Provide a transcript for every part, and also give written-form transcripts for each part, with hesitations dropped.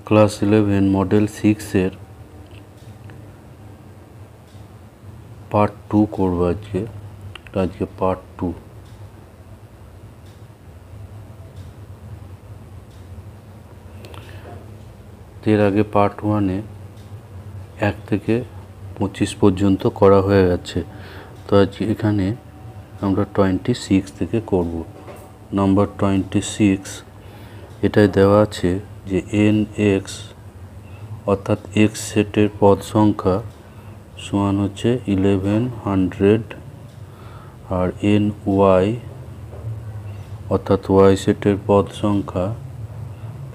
Class 11 model 6 এর part 2 করব আজকে পার্ট 2। এর আগে পার্ট 1 এ 1 থেকে 25 পর্যন্ত করা হয়ে গেছে। তো আজকে এখানে আমরা 26 থেকে করব। নাম্বার 26 এটাই দেওয়া আছে যে nx অর্থাৎ x সেটের পদ সংখ্যা সমান হচ্ছে 1100 আর ny অর্থাৎ y সেটের পদ সংখ্যা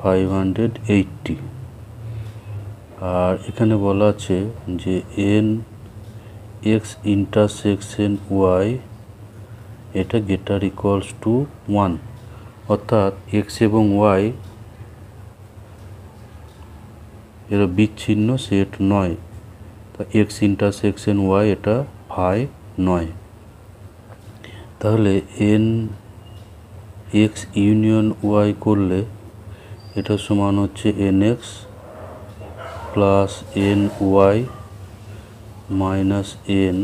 580। আর এখানে বলা আছে যে nx ইন্টারসেকশন y এটা গ্রেটার ইকুয়ালস টু 1, অর্থাৎ x এবং y এরা বিচ্ছিন্ন সেট নয়। তা x ইন্টারসেকশন y এটা ফাই নয়। তাহলে nx ইউনিয়ন y করলে এটা সমান হচ্ছে nx plus ny minus n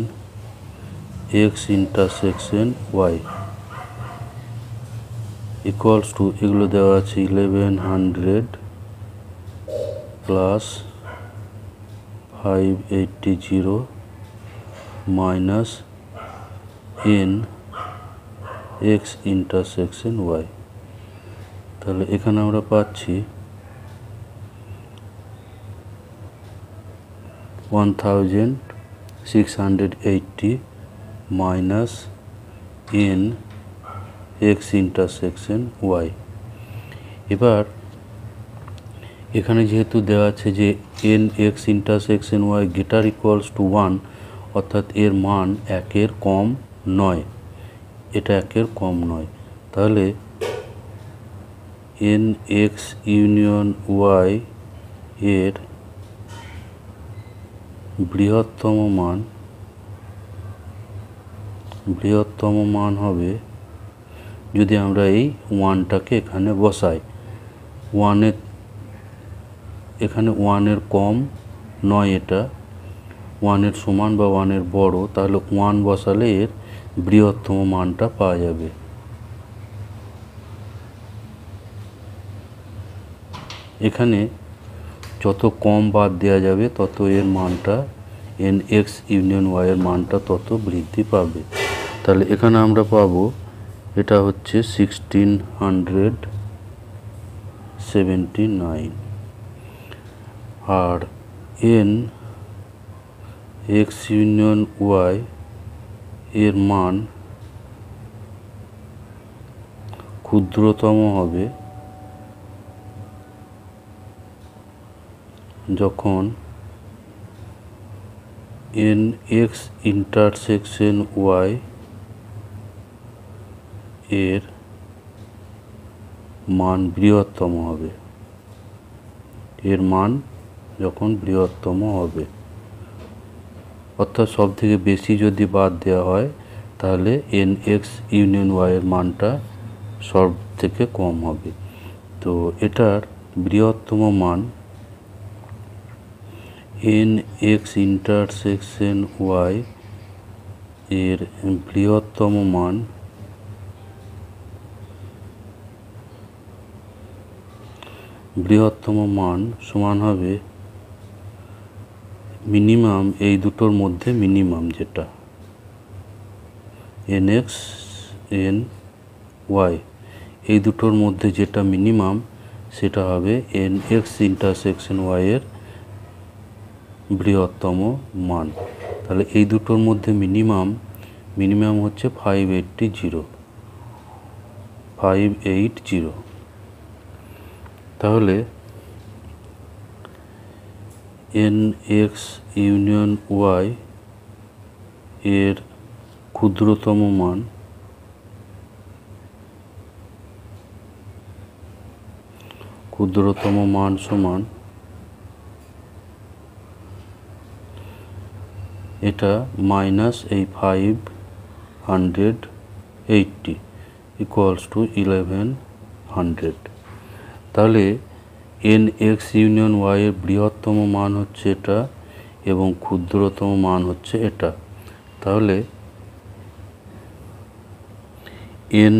x intersection y equals to, এগুলো দেওয়া আছে 1100 plus 580 minus n x intersection y। তাহলে এখানে আমরা পাচ্ছি 1680 minus n x intersection y। এবার এখানে যেহেতু দেওয়া আছে যে nx intersection y greater equals to 1, অর্থাৎ এর মান 1-এর কম নয়, এটা 1-এর কম নয়। তাহলে nx ইউনিয়ন y এর বৃহত্তম মান হবে, যদি আমরা এই 1টাকে এখানে বসাই, এখানে 1-এর কম নয়, এটা 1-এর সমান বা 1-এর বড়, তাহলে 1 বসালে এর বৃহত্তম মানটা পাওয়া যাবে। এখানে যত কম বাদ দেওয়া যাবে তত এর মানটা nx ইউনিয়ন y এর মানটা তত বৃদ্ধি পাবে। তাহলে এখানে আমরা পাবো এটা হচ্ছে 1679 আর nx ইউনিয়ন y এর মান ক্ষুদ্রতম হবে যখন nx ইন্টারসেকশন y এর মান বৃহত্তম হবে, অর্থাৎ সব থেকে বেশি যদি বাদ দেওয়া হয় তাহলে nx ইউনিয়ন y এর মানটা সব থেকে কম হবে। তো এটার বৃহত্তম মান nx ইন্টারসেকশন y এর বৃহত্তম মান সমান হবে মিনিমাম, এই দুটোর মধ্যে মিনিমাম যেটা nx ny, এই দুটোর মধ্যে যেটা মিনিমাম সেটা হবে nx ইন্টারসেকশন y এর বৃহত্তম মান। তাহলে এই দুটোর মধ্যে মিনিমাম হচ্ছে 580। তাহলে nx ইউনিয়ন y এর ক্ষুদ্রতম মান সমান এটা মাইনাস এই 580 ইকুয়ালস টু 1100। তাহলে এন এক্স ইউনিয়ন ওয়াই এর বৃহত্তম মান হচ্ছে এটা এবং ক্ষুদ্রতম মান হচ্ছে এটা। তাহলে এন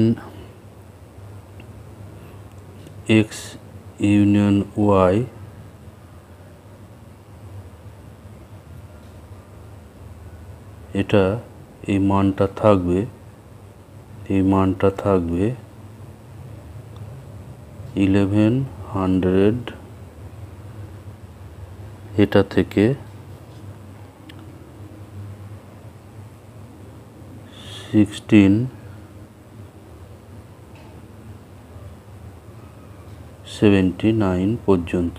এক্স ইউনিয়ন ওয়াই এটা এই মানটা থাকবে 1100 এটা থেকে 1679 পর্যন্ত।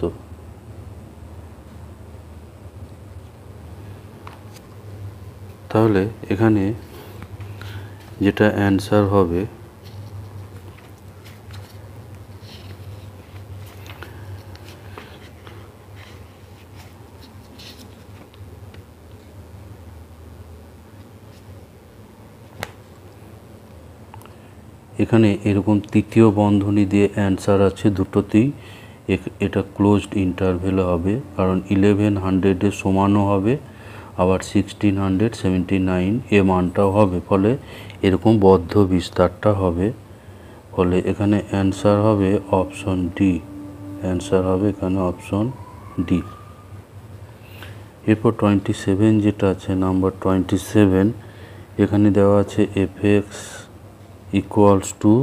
তাহলে এখানে যেটা অ্যান্সার হবে এখানে এরকম তৃতীয় বন্ধনী দিয়ে অ্যান্সার আছে দুটোতেই। এটা ক্লোজড ইন্টারভেলে হবে, কারণ 1100 সমানও হবে, আবার 1679 এ মানটাও হবে, ফলে এরকম বদ্ধ বিস্তারটা হবে। ফলে এখানে অ্যান্সার হবে অপশন ডি। এখানে অপশন ডি। এরপর 27 যেটা আছে, নাম্বার 27, এখানে দেওয়া আছে f x equals to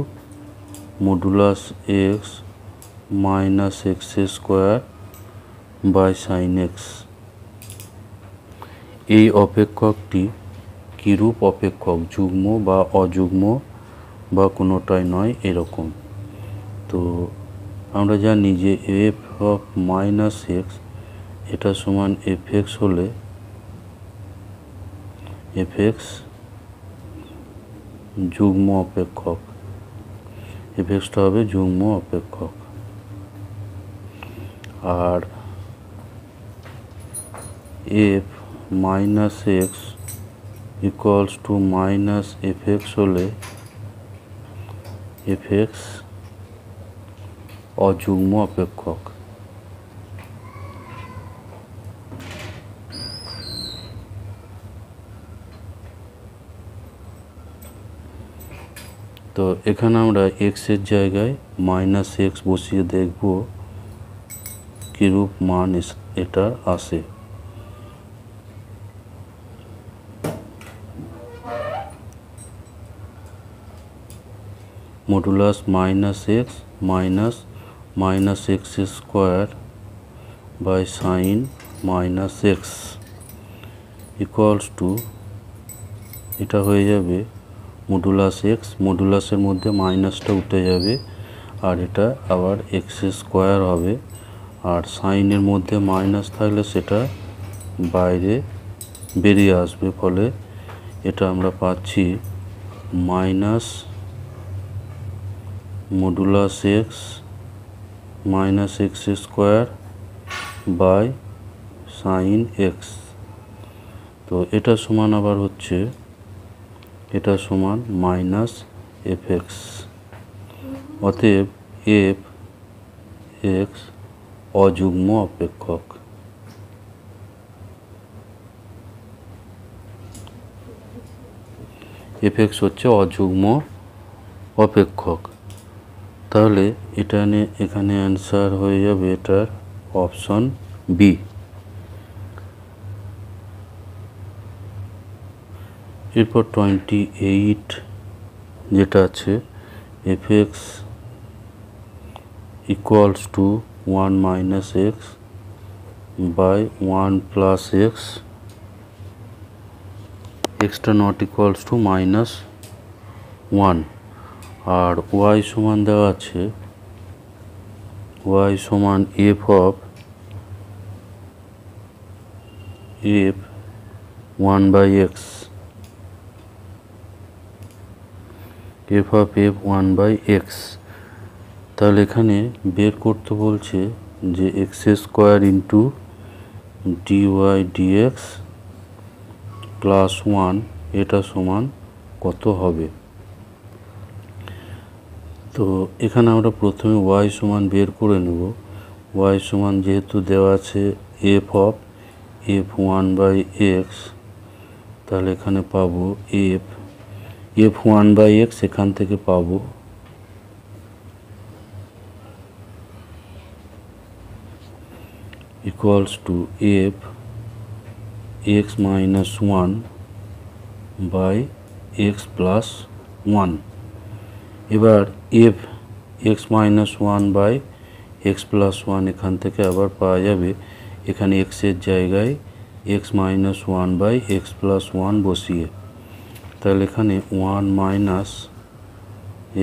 modulus x minus x square by sine x. এই অপেক্ষকটি কিরূপ অপেক্ষক, যুগ্ম বা অযুগ্ম বা কোনোটাই নয়, এরকম। তো আমরা জানি যে এফ অফ মাইনাস এক্স এটা সমান এফ এক্স হলে এফ এক্স যুগ্ম অপেক্ষক, এফ এক্সটা হবে যুগ্ম অপেক্ষক। আর f minus x equals to minus f x হলে এফ এক্স অযুগ্ম অপেক্ষক। তো এখানে আমরা এক্সের জায়গায় মাইনাস এক্স বসিয়ে দেখব কিরূপ মান এটা আসে। Modulus minus x minus x square by sine minus x equals to, এটা হয়ে যাবে মডুলাস এক্স, মডুলাসের মধ্যে মাইনাসটা উঠে যাবে, আর এটা আবার এক্স স্কোয়ার হবে, আর সাইনের মধ্যে মাইনাস থাকলে সেটা বাইরে বেরিয়ে আসবে, ফলে এটা আমরা পাচ্ছি minus modulus x minus x square by sine x. তো এটা সমান আবার হচ্ছে, এটা সমান মাইনাস এফ এক্স। অতএব এফ এক্স অযুগ্ম অপেক্ষক। এফ এক্স হচ্ছে অযুগ্ম অপেক্ষক। তাহলে এখানে অ্যান্সার হয়ে যাবে এটার অপশন বি। এরপর 28 যেটা আছে, f x equals to 1 minus x by 1 plus x, এক্সটা নট ইকুয়ালস টু মাইনাস 1, আর ওয়াই সমান দেওয়া আছে, ওয়াই সমান f of 1 by x, f of 1 by x. তাহলে এখানে বের করতে বলছে যে x square into dy dx plus 1 এটা সমান কত হবে। তো এখানে আমরা প্রথমে ওয়াই সমান বের করে নেব। y সমান যেহেতু দেওয়া আছে f অফ f1/x, তাহলে এখানে পাবো f1/x, এখান থেকে পাবো equals to f x minus 1/x plus 1। এবার f x minus 1/x plus 1 এখান থেকে আবার পাওয়া যাবে, এখানে x এর জায়গায় x মাইনাস 1/x প্লাস 1 বসিয়ে, তাহলে এখানে 1 minus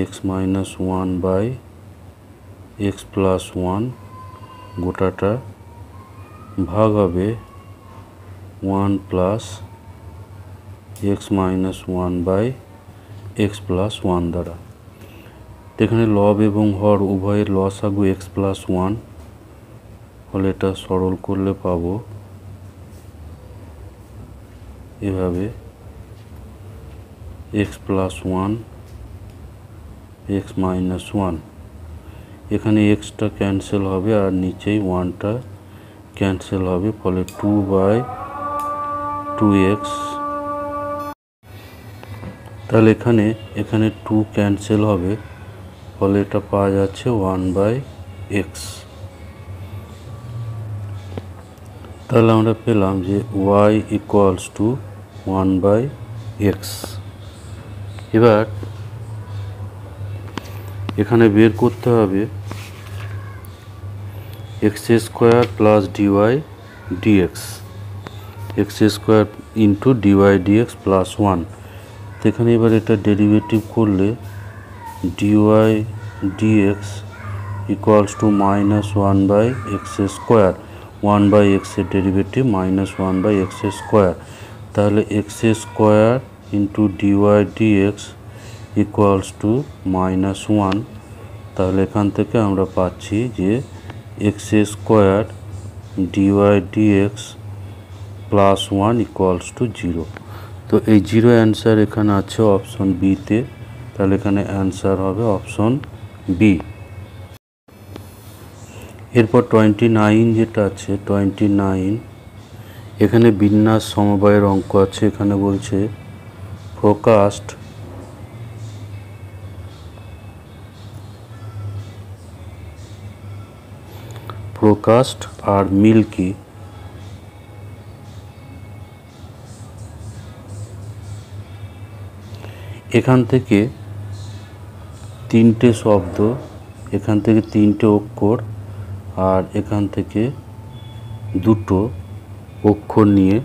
x minus 1/x plus 1 গোটাটা ভাগ হবে 1 plus x minus 1/x plus 1 দ্বারা। এখানে লব এবং হর উভয়ের লসাগু x প্লাস 1, ফলে এটা সরল করলে পাবো এভাবে x প্লাস 1 x মাইনাস 1, এখানে xটা ক্যান্সেল হবে আর নিচেই 1টা ক্যান্সেল হবে, ফলে 2/2x। তাহলে এখানে 2 ক্যান্সেল হবে, ফলে এটা পাওয়া যাচ্ছে 1/x। তাহলে আমরা পেলাম যে y ইকুয়ালস টু 1/x। এবার এখানে বের করতে হবে x square plus dy dx, x square into dy dx plus 1। এখানে এবার এটা ডেরিভেটিভ করলে dy dx equals to minus 1/x square, 1/x এর ডেরিভেটিভ মাইনাস 1/x স্কোয়ার, তাহলে x square into dy dx equals to minus 1। তাহলে এখান থেকে আমরা পাচ্ছি যে x square dy dx plus 1 equals to 0। তো এই 0 অ্যান্সার এখানে আছে অপশন বিতে, তাহলে এখানে অ্যান্সার হবে অপশন বি। এরপর 29 যেটা আছে 29, এখানে বিন্যাস সমবায়ের অঙ্ক আছে। এখানে বলছে প্রকাস্ট আর মিল্কি এখান থেকে 3টে শব্দ, এখান থেকে 3টে অক্ষর আর এখান থেকে 2টো অক্ষর নিয়ে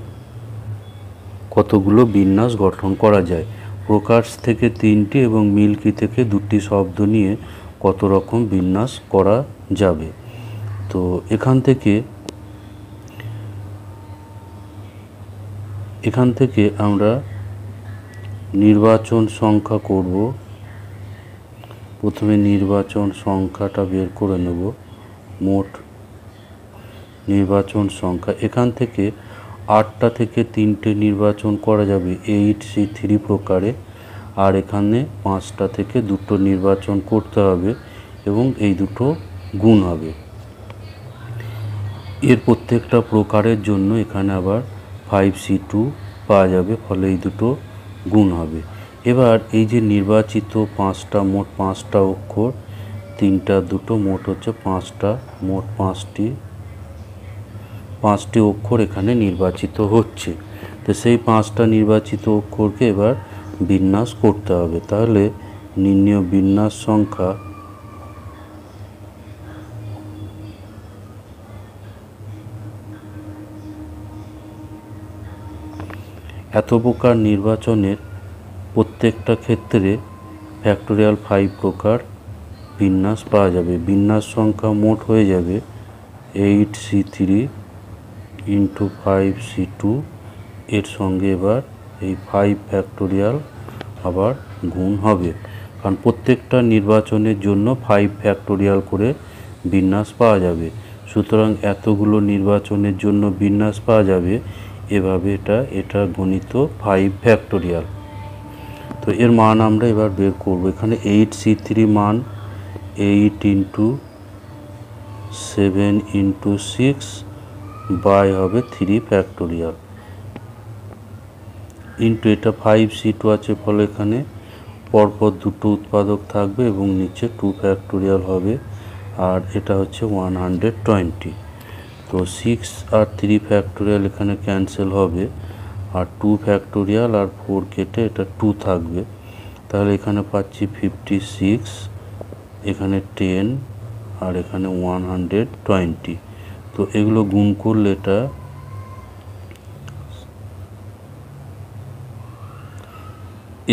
কতগুলো বিন্যাস গঠন করা যায়। প্রকাশ থেকে 3টি এবং মিল্কি থেকে 2টি শব্দ নিয়ে কত রকম বিন্যাস করা যাবে। তো এখান থেকে আমরা নির্বাচন সংখ্যা করব। প্রথমে নির্বাচন সংখ্যাটা বের করে নেব, মোট নির্বাচন সংখ্যা। এখান থেকে 8টা থেকে 3টে নির্বাচন করা যাবে 8C3 প্রকারে, আর এখানে 5টা থেকে 2টো নির্বাচন করতে হবে এবং এই 2টো গুণ হবে। এর প্রত্যেকটা প্রকারের জন্য এখানে আবার 5C2 পাওয়া যাবে, ফলে এই 2টো গুণ হবে। এবার এই যে নির্বাচিত 5টা, মোট 5টা অক্ষর, 3টা 2টো, মোট হচ্ছে 5টা, মোট 5টি অক্ষর এখানে নির্বাচিত হচ্ছে। তো সেই 5টা নির্বাচিত অক্ষরকে এবার বিন্যাস করতে হবে। তাহলে নির্ণেয় বিন্যাস সংখ্যা এত প্রকার নির্বাচনের প্রত্যেকটা ক্ষেত্রে ফ্যাক্টোরিয়াল 5 প্রকার বিন্যাস পাওয়া যাবে। বিন্যাস সংখ্যা মোট হয়ে যাবে 8C3 ইন্টু 5C2, এর সঙ্গে এবার এই 5 ফ্যাক্টোরিয়াল আবার গুণ হবে, কারণ প্রত্যেকটা নির্বাচনের জন্য 5 ফ্যাক্টোরিয়াল করে বিন্যাস পাওয়া যাবে। সুতরাং এতগুলো নির্বাচনের জন্য বিন্যাস পাওয়া যাবে এভাবে, এটা গণিত 5 ফ্যাক্টোরিয়াল। তো এর মান আমরা এবার বের করব। এখানে 8C3 মান 8 ইন্টু 7 ইন্টু 6 বাই হবে 3 ফ্যাক্টোরিয়াল ইন্টু এটা 5c2 আছে, ফলে এখানে পরপর দুটো উৎপাদক থাকবে এবং নিচে 2 ফ্যাক্টোরিয়াল হবে, আর এটা হচ্ছে 120। তো 6 আর 3 ফ্যাক্টোরিয়াল এখানে ক্যান্সেল হবে, আর 2 ফ্যাক্টোরিয়াল আর 4 কেটে এটা 2 থাকবে। তাহলে এখানে পাচ্ছি 56, এখানে 10, আর এখানে 120। তো এগুলো গুণ করলে এটা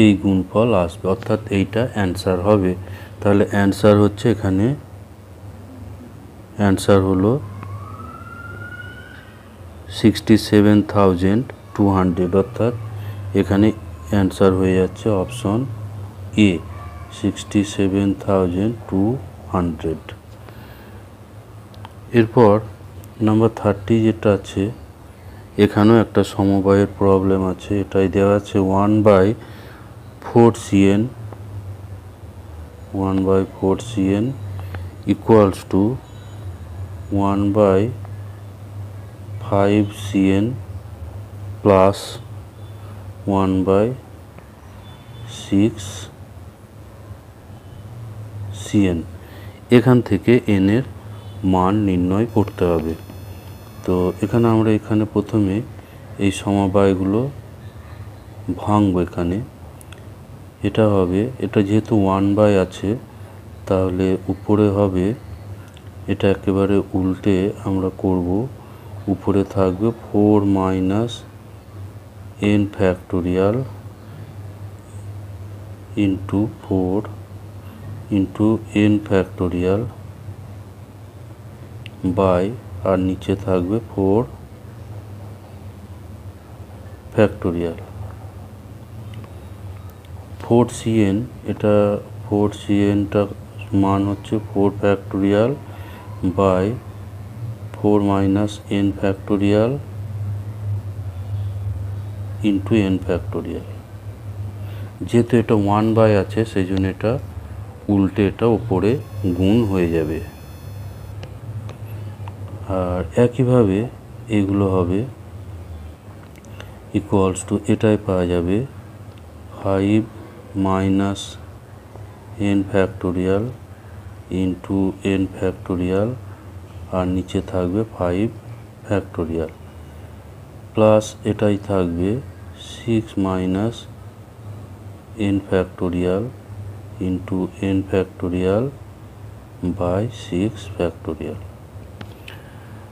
এই গুণফল আসবে, অর্থাৎ এইটা অ্যান্সার হবে। তাহলে অ্যান্সার হচ্ছে এখানে অ্যান্সার হলো 67,200, অর্থাৎ এখানে অ্যান্সার হয়ে যাচ্ছে অপশন এ 67,200। এরপর নাম্বার 30 যেটা আছে, এখানেও একটা সমবায়ের প্রবলেম আছে। এটাই দেওয়া আছে 1/4cn equals to 1/5cn plus 1/6cn। এখান থেকে n এর মান নির্ণয় করতে হবে। তো এখানে আমরা প্রথমে এই সমবায়গুলো ভাঙবো। এখানে এটা হবে, এটা যেহেতু 1 আছে, তাহলে উপরে হবে, এটা একেবারে উল্টে আমরা করব। উপরে থাকবে 4 minus n factorial into 4 into n factorial by, আর নিচে থাকবে 4 ফ্যাক্টোরিয়াল 4cn। এটা 4cnটা মান হচ্ছে 4 factorial by 4 minus n factorial into n factorial. যেহেতু এটা 1 আছে, সেই জন্য এটা উল্টে এটা উপরে গুণ হয়ে যাবে। আর একইভাবে এগুলো হবে ইকুয়ালস টু, এটাই পাওয়া যাবে 5 minus n factorial into n factorial, আর নিচে থাকবে 5 ফ্যাক্টোরিয়াল প্লাস এটাই থাকবে 6 minus n factorial into n factorial by 6 factorial.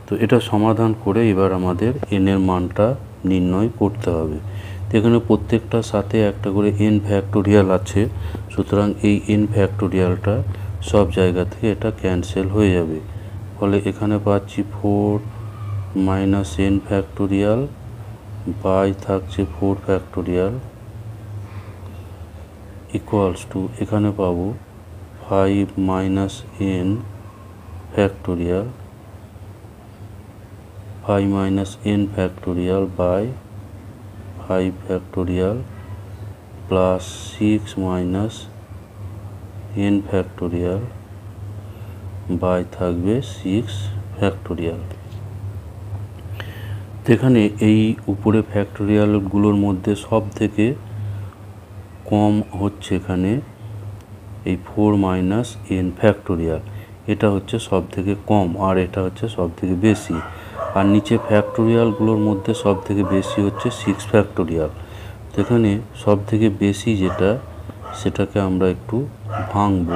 তো এটা সমাধান করে এবার আমাদের n এর মানটা নির্ণয় করতে হবে। তো এখানে প্রত্যেকটার সাথে একটা করে n ফ্যাক্টোরিয়াল আছে, সুতরাং এই n ফ্যাক্টোরিয়ালটা সব জায়গা থেকে এটা ক্যান্সেল হয়ে যাবে, ফলে এখানে পাচ্ছি 4 মাইনাস n ফ্যাক্টোরিয়াল বাই থাকছে 4 ফ্যাক্টোরিয়াল ইকুয়ালস টু, এখানে পাবো 5 minus n factorial 5 minus n factorial by 5 factorial plus 6 minus n factorial by থাকবে 6 ফ্যাক্টোরিয়াল। এখানে এই উপরে ফ্যাক্টোরিয়ালগুলোর মধ্যে সব থেকে কম হচ্ছে এখানে এই 4 মাইনাস n ফ্যাক্টোরিয়াল, এটা হচ্ছে সব থেকে কম, আর এটা হচ্ছে সব থেকে বেশি। আর নিচে ফ্যাক্টোরিয়ালগুলোর মধ্যে সব থেকে বেশি হচ্ছে 6 ফ্যাক্টোরিয়াল। তো এখানে সব থেকে বেশি যেটা, সেটাকে আমরা একটু ভাঙব।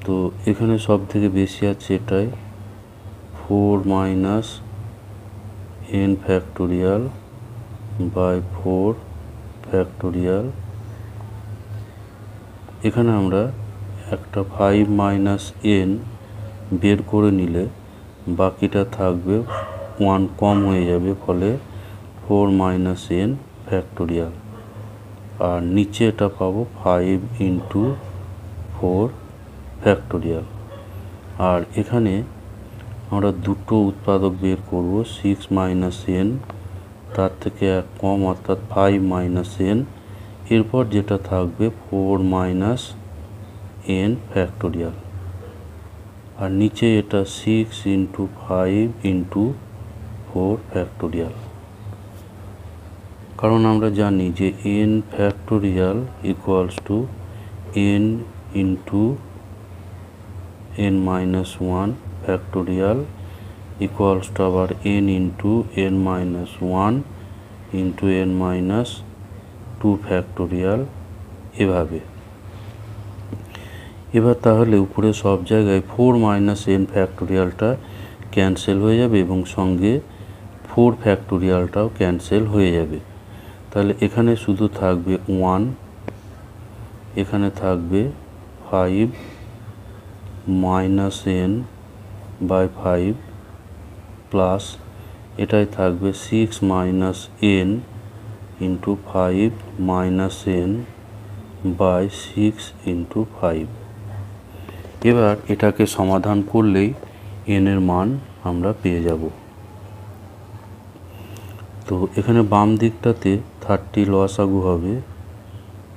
তো এখানে সব থেকে বেশি আছে এটাই 4 minus n factorial by 4 factorial. এখানে আমরা একটা 5 মাইনাস n বের করে নিলে বাকিটা থাকবে 1 কম হয়ে যাবে, ফলে 4 মাইনাস n ফ্যাক্টোরিয়াল, আর নিচে এটা পাবো 5 ইন্টু 4 ফ্যাক্টোরিয়াল। আর এখানে আমরা দুটো উৎপাদক বের করব, 6 মাইনাস n, তার থেকে এক কম অর্থাৎ 5 মাইনাস n, এরপর যেটা থাকবে 4 মাইনাস n ফ্যাক্টোরিয়াল। আর নিচে এটা 6 × 5 × 4 ফ্যাক্টোরিয়াল। কারণ আমরা জানি যে n factorial equals two n × n-1 factorial equals two আবার n × n-1 × n-2 ফ্যাক্টোরিয়াল, এভাবে। এবার তাহলে উপরে সব জায়গায় 4 - n ফ্যাক্টোরিয়ালটা ক্যান্সেল হয়ে যাবে এবং সঙ্গে 4 ফ্যাক্টোরিয়ালটাও ক্যান্সেল হয়ে যাবে। তাহলে এখানে শুধু থাকবে 1, এখানে থাকবে 5 - n/5 প্লাস এটাই থাকবে 6 - n × 5 - n/6 × 5। এবার এটাকে সমাধান করলেই n এর মান আমরা পেয়ে যাব। তো এখানে বাম দিকটাতে 30 লসাগু হবে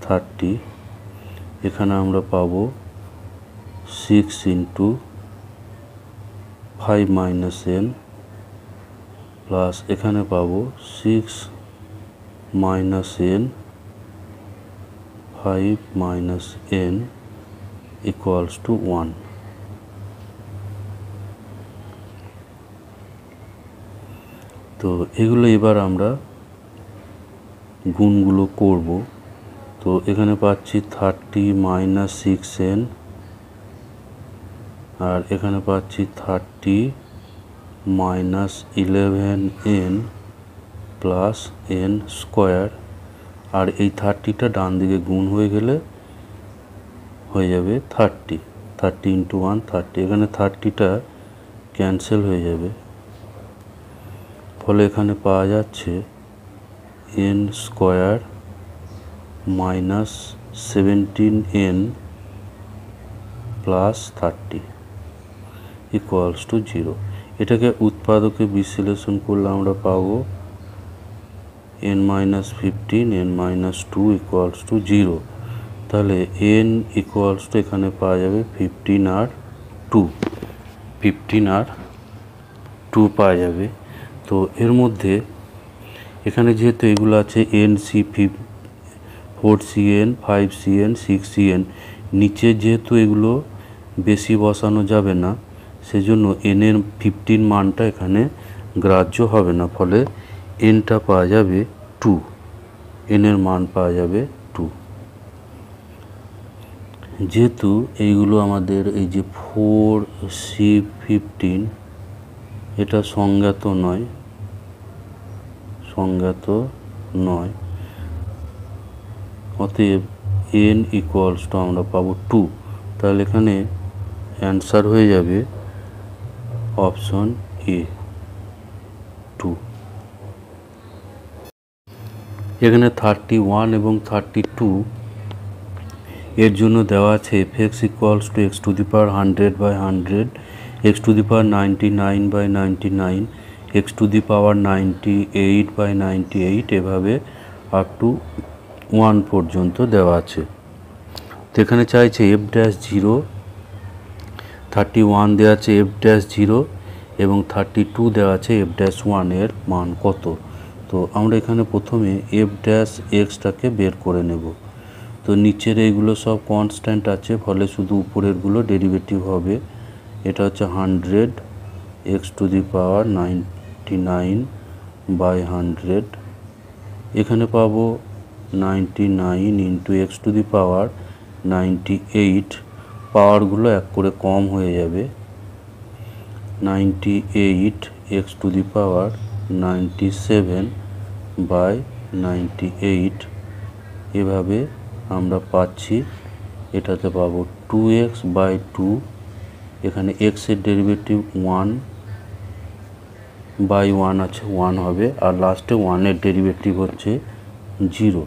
30, এখানে আমরা পাবো 6 × 5 - n প্লাস এখানে পাবো 6 - n 5 - n ইকুয়ালস টু 1। তো এগুলো এবার আমরা গুণগুলো করব। তো এখানে পাচ্ছি 30 - 6n, আর এখানে পাচ্ছি 30 - 11n প্লাস n স্কোয়ার, আর এই 30টা ডান দিকে গুণ হয়ে গেলে হয়ে যাবে 30 × 1 30। এখানে 30টা ক্যান্সেল হয়ে যাবে, ফলে এখানে পাওয়া যাচ্ছে n square - 17n plus 30 equals to 0। এটাকে উৎপাদকে বিশ্লেষণ করলে আমরা পাবো n - 15 n - 2 ইকুয়ালস টু 0। তাহলে n ইকুয়ালস টু এখানে পাওয়া যাবে 15 আর 2, 15 আর 2 পাওয়া যাবে। তো এর মধ্যে এখানে যেহেতু এগুলো আছে NC 4CN 5CN 6CN, নিচে যেহেতু এগুলো বেশি বসানো যাবে না, সেজন্য n এর 15 মানটা এখানে গ্রাহ্য হবে না, ফলে nটা পাওয়া যাবে 2, n এর মান পাওয়া যাবে 2। যেহেতু এইগুলো আমাদের এই যে 4C15 এটা সংজ্ঞাত নয়, অতএব n ইকুয়ালস টু আমরা পাবো 2। তাহলে এখানে অ্যান্সার হয়ে যাবে অপশন এ 2। এখানে 31 এবং 32 এর জন্য দেওয়া আছে f(x) equals to x⁴100/100, x⁴99/99, x⁴98/98, এভাবে আপ টু 1 পর্যন্ত দেওয়া আছে। তো এখানে চাইছে f'0, 31 দেওয়া আছে f'0 এবং 32 দেওয়া আছে f'1 এর মান কত। তো আমরা এখানে প্রথমে f'(x)টাকে বের করে নেব। তো নিচের এইগুলো সব কনস্ট্যান্ট আছে, ফলে শুধু উপরেরগুলো ডেরিভেটিভ হবে। এটা হচ্ছে 100 x⁴99/100, এখানে পাবো 99 × x⁴98, পাওয়ারগুলো এক করে কম হয়ে যাবে, 98 x⁴97/98, এভাবে আমরা পাচ্ছি। এটাতে পাবো 2x/2, এখানে x এর ডেরিভেটিভ 1/1 আছে, 1 হবে, আর লাস্টে 1 এর ডেরিভেটিভ হচ্ছে 0।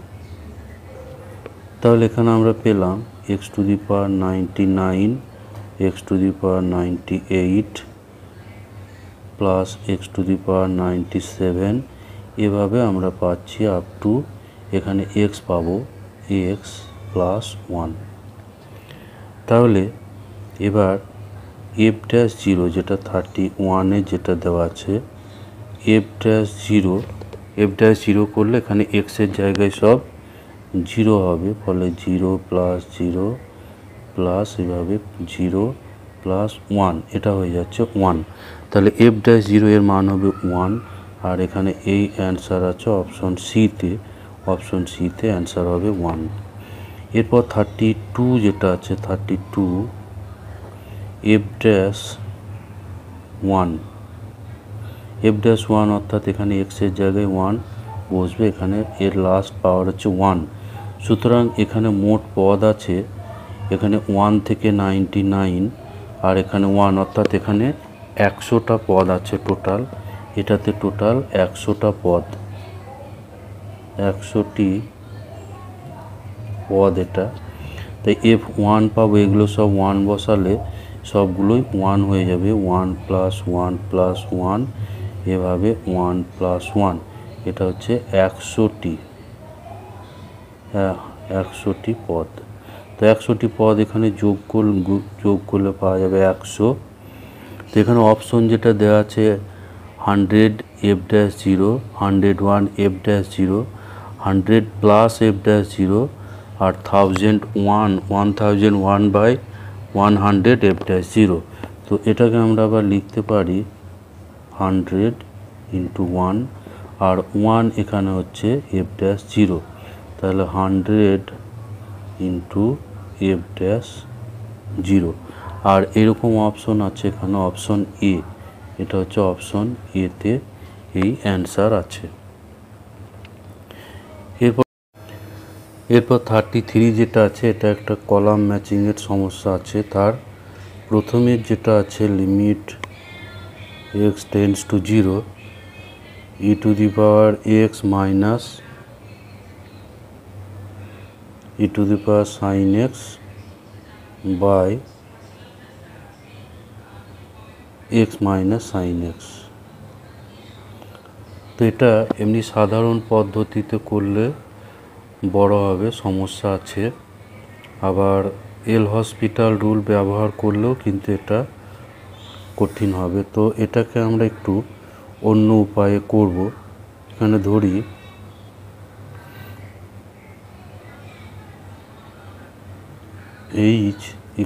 তাহলে এখানে আমরা পেলাম x⁴99 x⁴98 প্লাস x⁴97, এভাবে আমরা পাচ্ছি আপ টু এখানে x পাবো x + 1। তাহলে এবার এফ ড্যাশ জিরো যেটা 31-এ যেটা দেওয়া আছে, এফ ড্যাশ জিরো করলে এখানে এক্সের জায়গায় সব জিরো হবে, ফলে 0 + 0 প্লাস এভাবে 0 + 1, এটা হয়ে যাচ্ছে 1। তাহলে এফ ড্যাশ জিরো এর মান হবে 1। আর এখানে এই অ্যান্সার আছে অপশন সিতে অ্যান্সার হবে 1। এরপর 32 যেটা আছে, 32 এফ ড্যাশ 1 অর্থাৎ এখানে এক্সের জায়গায় 1 বসবে, এখানে এর লাস্ট পাওয়ার হচ্ছে 1। সুতরাং এখানে মোট পদ আছে এখানে 1 থেকে 99, আর এখানে 1, অর্থাৎ এখানে 100টা পদ আছে টোটাল। এটাতে টোটাল 100টা পদ, 100টি পদ এটা। তাই F1 পাবো, এগুলো সব 1 বসালে সবগুলোই 1 হয়ে যাবে, 1 + 1 + 1, এভাবে 1 + 1, এটা হচ্ছে 100টি, 100টি পদ। তো 100টি পদ এখানে যোগ করলে পাওয়া যাবে 100। তো এখানে অপশন যেটা দেওয়া আছে 100 f dash zero, 101 f dash zero, 100 + f dash zero, আর 1001/100 এফ ড্যাশ জিরো। তো এটাকে আমরা আবার লিখতে পারি 100 × 1, আর 1 এখানে হচ্ছে এফ ড্যাশ জিরো, তাহলে 100 × এফ ড্যাশ জিরো। আর এরকম অপশন আছে এখানে অপশন এ, এটা হচ্ছে অপশন এতে এই অ্যান্সার আছে। এরপর 33 যেটা আছে, এটা একটা কলাম ম্যাচিংয়ের সমস্যা আছে। তার প্রথমে যেটা আছে limit x tends to 0, e⁻x minus e⁻sin x by x minus sin x। তো এটা এমনি সাধারণ পদ্ধতিতে করলে বড় হবে, সমস্যা আছে। আবার এল হসপিটাল রুল ব্যবহার করলেও কিন্তু এটা কঠিন হবে। তো এটাকে আমরা একটু অন্য উপায়ে করব। এখানে ধরি h =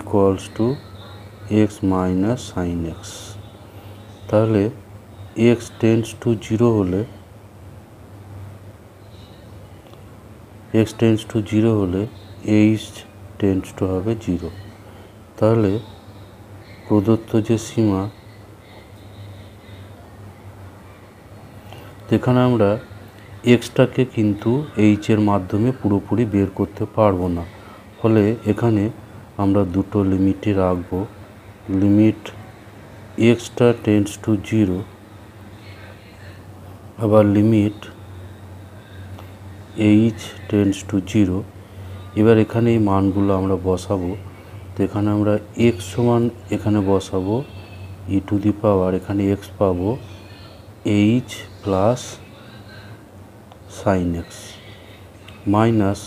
x minus sin x, তাহলে x টেন্ডস টু 0 হলে h টেন্ডস টু হবে 0। তাহলে প্রদত্ত যে সীমা, এখানে আমরা এক্সটাকে কিন্তু এইচ এর মাধ্যমে পুরোপুরি বের করতে পারবো না, ফলে এখানে আমরা দুটো লিমিটই রাখবো। লিমিট এক্সটা টেন্ডস টু 0, আবার লিমিট এইচ টেন্ডস টু 0। এবার এখানে এই মানগুলো আমরা বসাবো। তো এখানে আমরা এক্স সমান এখানে বসাবো e⁻, এখানে এক্স পাবো H plus sin x minus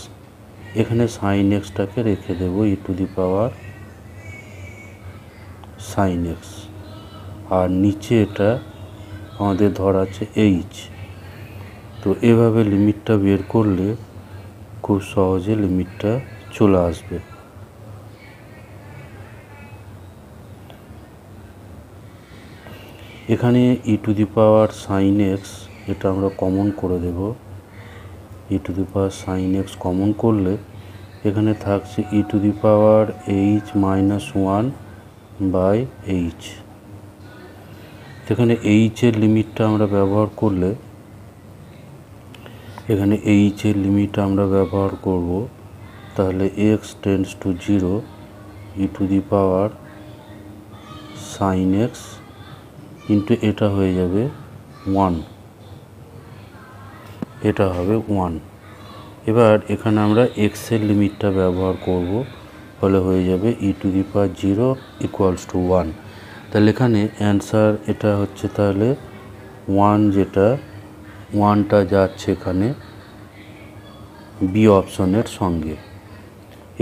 এখানে sin xটাকে রেখে দেবো e⁻sin x, আর নিচে এটা আমাদের ধরা আছে এইচ। তো এভাবে লিমিটটা বের করলে খুব সহজে লিমিটটা চলে আসবে। এখানে e⁻sin x এটা আমরা কমন করে দেব। e⁻sin x কমন করলে এখানে থাকছে e⁻h - 1/h। এখানে h এর লিমিটটা আমরা ব্যবহার করলে, এখানে h এর লিমিট আমরা ব্যবহার করব, তাহলে x tends to 0 e⁻sin x কিন্তু এটা হয়ে যাবে 1, এটা হবে 1। এবার এখানে আমরা x এর লিমিটটা ব্যবহার করব, ফলে হয়ে যাবে e⁻0 = 1। তাহলে এখানে অ্যান্সার এটা হচ্ছে, তাহলে 1 যেটা 1টা যাচ্ছে এখানে বি অপশনের সঙ্গে।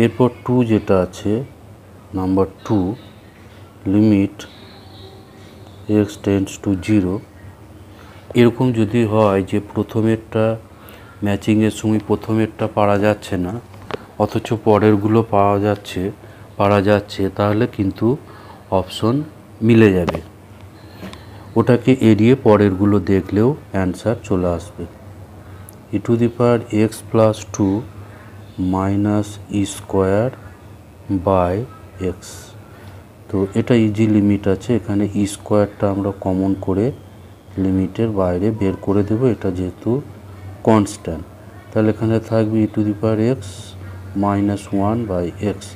এরপর 2 যেটা আছে, number 2, limit x tends to 0। এরকম যদি হয় যে প্রথমেরটা ম্যাচিংয়ের সময় প্রথমেরটা পারা যাচ্ছে না, অথচ পরেরগুলো পারা যাচ্ছে, তাহলে কিন্তু অপশন মিলে যাবে। ওটাকে এড়িয়ে পরেরগুলো দেখলেও অ্যান্সার চলে আসবে। e to the power x plus 2 minus e square by x. তো এটা ইজি লিমিট আছে, এখানে ই স্কোয়ারটা আমরা কমন করে লিমিটের বাইরে বের করে দেব, এটা যেহেতু কনস্ট্যান্ট। তাহলে এখানে থাকবে e to the power x minus 1 by x,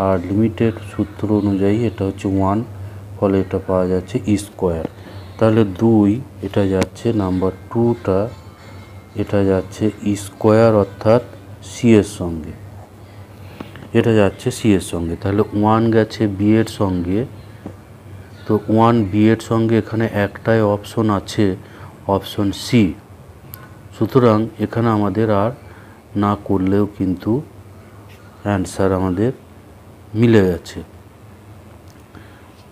আর লিমিটের সূত্র অনুযায়ী এটা হচ্ছে 1, ফলে এটা পাওয়া যাচ্ছে ই স্কোয়ার। তাহলে 2 এটা যাচ্ছে, নাম্বার 2টা এটা যাচ্ছে ই স্কোয়ার অর্থাৎ সি এর সঙ্গে, এটা যাচ্ছে সি এর সঙ্গে। তাহলে 1 গেছে বি এর সঙ্গে, তো 1 বি এর সঙ্গে এখানে একটাই অপশন আছে, অপশন সি। সুতরাং এখানে আমাদের আর না করলেও কিন্তু অ্যান্সার আমাদের মিলে গেছে।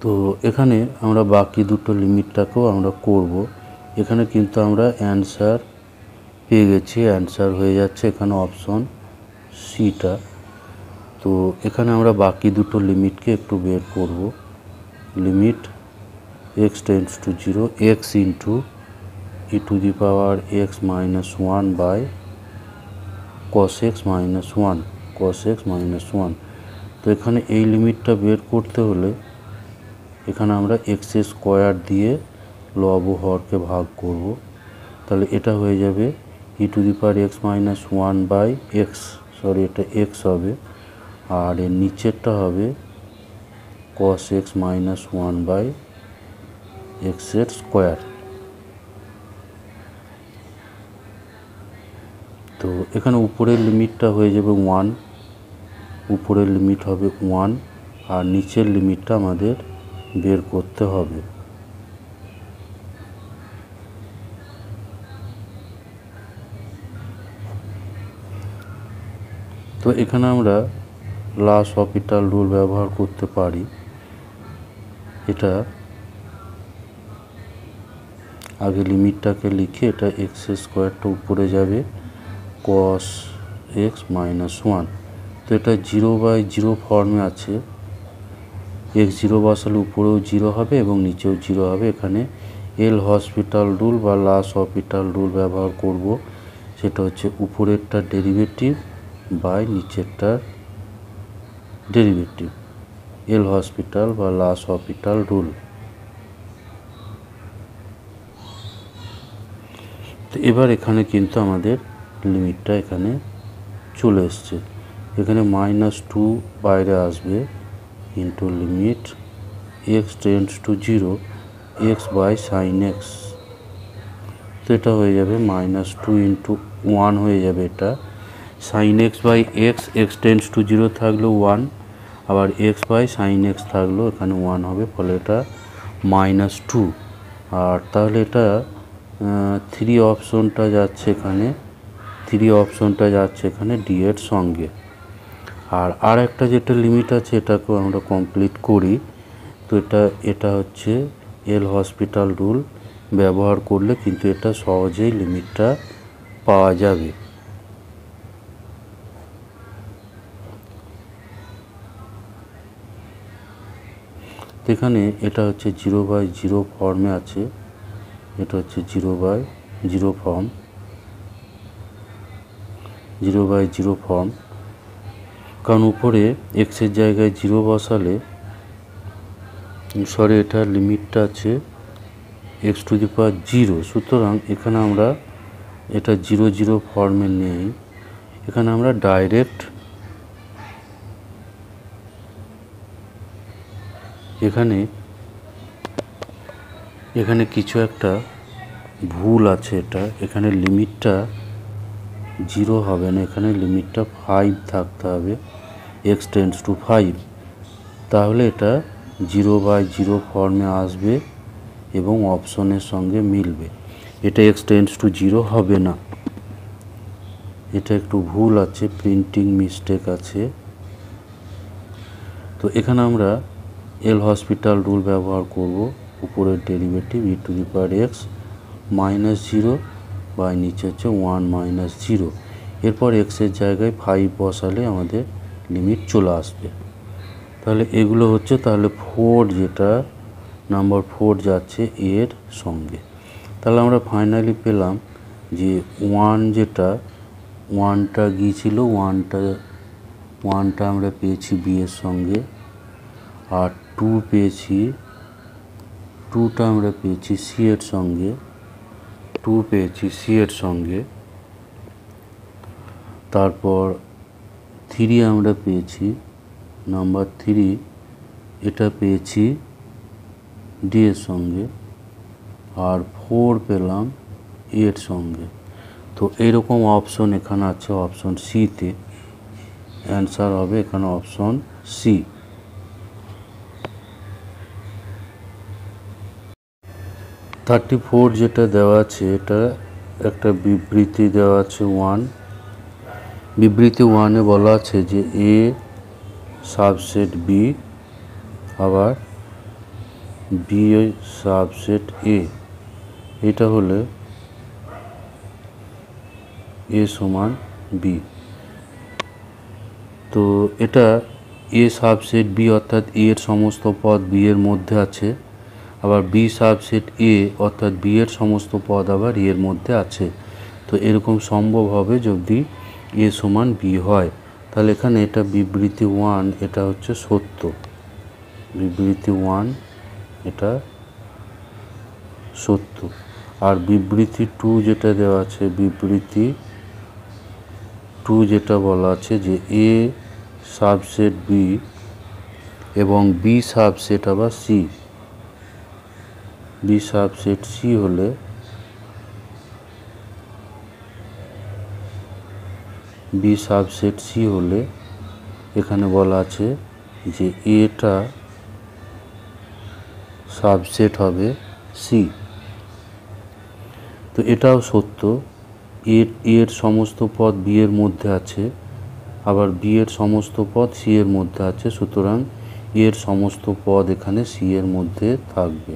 তো এখানে আমরা বাকি দুটো লিমিটটাকেও আমরা করব। এখানে কিন্তু আমরা অ্যান্সার পেয়ে গেছি, অ্যান্সার হয়ে যাচ্ছে এখানে অপশন সিটা। তো এখানে আমরা বাকি দুটো লিমিটকে একটু বের করব। Limit x tends to 0 x into e to the power x minus 1 by cos x minus 1, cos x minus 1। তো এখানে এই লিমিটটা বের করতে হলে এখানে আমরা এক্স স্কোয়ার দিয়ে লব ও হরকে ভাগ করব। তাহলে এটা হয়ে যাবে e to the power x minus 1 by x, sorry এটা এক্স হবে, আর এর নিচেরটা হবে কস এক্স মাইনাস 1 বাই এক্সের স্কোয়ার। তো এখানে উপরের লিমিটটা হয়ে যাবে 1, উপরের লিমিট হবে 1, আর নিচের লিমিটটা আমাদের বের করতে হবে। তো এখানে আমরা L'Hospital রুল ব্যবহার করতে পারি। এটা আগে লিমিটটাকে লিখে এটা এক্স স্কোয়ারটা উপরে যাবে, কস এক্স মাইনাস 1। তো এটা 0/0 ফর্মে আছে, এক্স 0 বসালে উপরেও 0 হবে এবং নিচেও 0 হবে। এখানে L'Hospital রুল বা L'Hospital রুল ব্যবহার করব, সেটা হচ্ছে উপরেরটা ডেরিভেটিভ বাই নিচেরটার ডেরিভেটিভ, L'Hospital বা L'Hospital রুল। তো এবার এখানে কিন্তু আমাদের লিমিটটা এখানে চলে এসছে, এখানে -2 বাইরে আসবে into limit x tends to 0 x by sine x. তো এটা হয়ে যাবে -2 ইন্টু 1 হয়ে যাবে, এটা sine x by x, x tends to 0 থাকলো 1, আবার এক্স বাই সাইন এক্স থাকলো এখানে 1 হবে, ফলে এটা -2। আর তাহলে এটা 3 অপশনটা যাচ্ছে এখানে, 3 অপশনটা যাচ্ছে এখানে ডি এর সঙ্গে। আর একটা যেটা লিমিট আছে এটাকেও আমরা কমপ্লিট করি। তো এটা হচ্ছে L'Hospital রুল ব্যবহার করলে কিন্তু এটা সহজেই লিমিটটা পাওয়া যাবে। এখানে এটা হচ্ছে 0/0 ফর্মে আছে, এটা হচ্ছে 0/0 ফর্ম, 0/0 ফর্ম, কারণ উপরে এক্সের জায়গায় 0 বসালে, সরি এটার লিমিটটা আছে এক্স টু দি পাওয়ার 0, সুতরাং এখানে আমরা এটা 0/0 ফর্মে নেই, এখানে আমরা ডাইরেক্ট এখানে কিছু একটা ভুল আছে, এখানে লিমিটটা 0 হবে না, এখানে লিমিটটা 5 থাকতে হবে, এক্স টেন্ডস টু 5, তাহলে এটা 0/0 ফর্মে আসবে এবং অপশনের সঙ্গে মিলবে। এটা এক্স টেন্ডস টু 0 হবে না, এটা একটু ভুল আছে, প্রিন্টিং মিস্টেক আছে। তো এখানে আমরা এল হসপিটাল রুল ব্যবহার করব, উপরের derivative e to the power x minus zero by নিচে হচ্ছে 1 মাইনাস জিরো। এরপর এক্সের জায়গায় 5 বসালে আমাদের লিমিট চলে আসবে। তাহলে এগুলো হচ্ছে, তাহলে 4 যেটা নাম্বার 4 যাচ্ছে এর সঙ্গে। তাহলে আমরা ফাইনালি পেলাম যে 1 যেটা 1টা গিয়েছিল, 1টা আমরা পেয়েছি বি এর সঙ্গে, আর 2 পেয়েছি, 2টা আমরা পেয়েছি সি এর সঙ্গে, 2 পেয়েছি সি এর সঙ্গে। তারপর 3 আমরা পেয়েছি, নাম্বার 3 এটা পেয়েছি ডি এর সঙ্গে, আর 4 পেলাম এর সঙ্গে। তো এইরকম অপশন এখানে আছে অপশন সিতে, অ্যান্সার হবে এখানে অপশন সি। 34 যেটা দেওয়া আছে, এটা একটা বিবৃতি দেওয়া আছে 1, বিবৃতি 1-এ বলা আছে যে এ সাবসেট বি, আবার বি সাবসেট এ। এটা হলে এ সমান বি। তো এটা এ সাবসেট বি অর্থাৎ এ এর সমস্ত পদ বি এর মধ্যে আছে, আবার বি সাবসেট এ অর্থাৎ বি এর সমস্ত পদ আবার এর মধ্যে আছে। তো এরকম সম্ভব হবে যদি এ সমান বি হয়। তাহলে এখানে এটা বিবৃতি 1 এটা হচ্ছে সত্য, বিবৃতি 1 এটা সত্য। আর বিবৃতি 2 যেটা দেওয়া আছে, বিবৃতি 2 যেটা বলা আছে যে এ সাবসেট বি এবং বি সাবসেট আবার সি, বি সাবসেট সি হলে বি সাবসেট সি হলে এখানে বলা আছে যে এটা সাবসেট হবে সি। তো এটাও সত্য, এর সমস্ত পদ বি এর মধ্যে আছে, আবার বি এর সমস্ত পদ সি এর মধ্যে আছে, সুতরাং এর সমস্ত পদ এখানে সি এর মধ্যে থাকবে।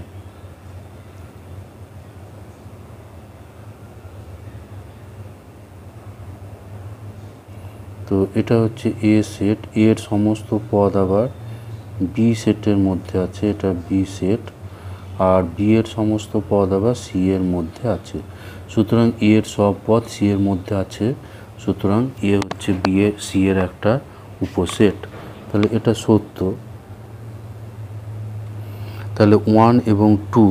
তো এটা হচ্ছে এ সেট, এর সমস্ত পদ আবার বি সেটের মধ্যে আছে, এটা বি সেট, আর বি এর সমস্ত পদ আবার সি এর মধ্যে আছে, সুতরাং এর সব পদ সি এর মধ্যে আছে, সুতরাং এ হচ্ছে বি এ সি এর একটা উপসেট। তাহলে এটা সত্য। তাহলে 1 এবং 2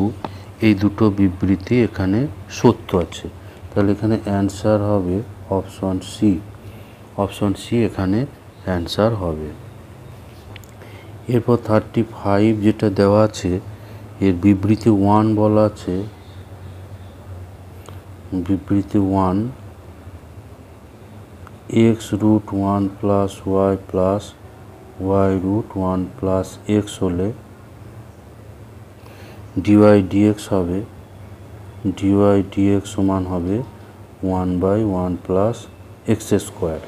এই দুটো বিবৃতি এখানে সত্য আছে। তাহলে এখানে অ্যান্সার হবে অপশন সি, অপশন সি এখানে অ্যান্সার হবে। এরপর 35 যেটা দেওয়া আছে, এর বিবৃতি 1 বলা আছে, বিবৃতি 1 x root 1 plus y root 1 plus x হলে ডিওয়াই ডিএক্স হবে, ডিওয়াই ডিএক্স সমান হবে 1/1 প্লাস এক্স স্কোয়ার।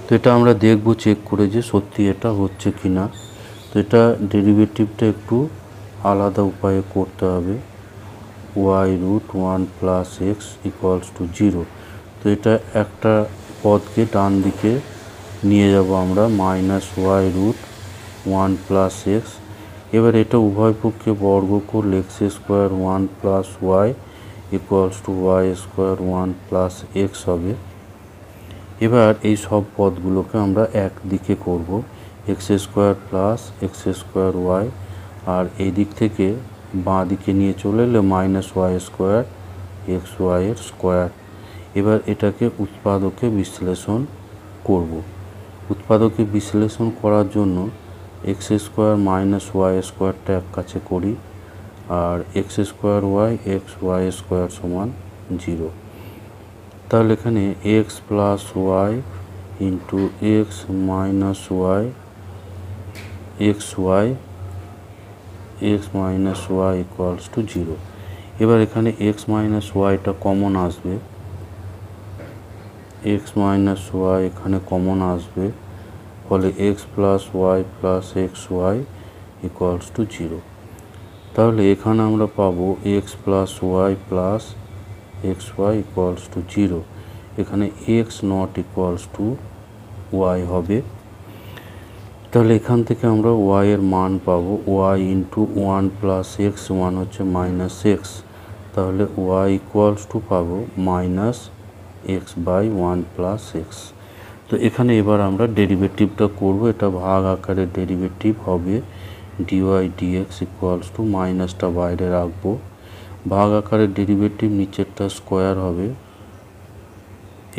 তো এটা আমরা দেখব চেক করে যে সত্যি এটা হচ্ছে কি না। তো এটা ডেরিভেটিভটা একটু আলাদা উপায়ে করতে হবে, y root 1 plus x equals to 0। তো এটা একটা পদকে ডান দিকে নিয়ে যাব আমরা, minus y root 1 plus x. এবার এটা উভয় পক্ষে বর্গ করলে x square 1 plus y equals to y square 1 plus x হবে। এবার এই সব পদগুলোকে আমরা একদিকে করব, x square plus x square y, আর এই দিক থেকে বাঁ দিকে নিয়ে চলে এলে মাইনাস ওয়াই স্কোয়ার এক্স ওয়াইয়ের স্কোয়ার। এবার এটাকে উৎপাদকে বিশ্লেষণ করব। উৎপাদকে বিশ্লেষণ করার জন্য এক্স স্কোয়ার মাইনাস ওয়াই স্কোয়ারটা এক কাছে করি, আর x square y x y square সমান 0। তাহলে এখানে x plus y into x minus y x minus y equals to 0। এবার এখানে এক্স মাইনাস ওয়াইটা কমন আসবে, এক্স মাইনাস ওয়াই এখানে কমন আসবে, ফলে x plus y plus x y equals to 0। তাহলে এখানে আমরা পাবো x plus y equals to 0। এখানে x not equals to y হবে। তাহলে এখান থেকে আমরা ওয়াই এর মান পাবো ওয়াই ইন্টু 1 প্লাস এক্স, 1 হচ্ছে মাইনাস এক্স, তাহলে ওয়াই ইকুয়ালস টু পাবো minus x by 1 plus x. তো এখানে এবার আমরা ডেরিভেটিভটা করব, এটা ভাগ আকারে ডেরিভেটিভ হবে ডিওয়াই ডিএক্স ইকুয়ালস টু, মাইনাসটা বাইরে রাখবো, ভাগ আকারে ডেরিভেটিভ নিচেরটা স্কোয়ার হবে,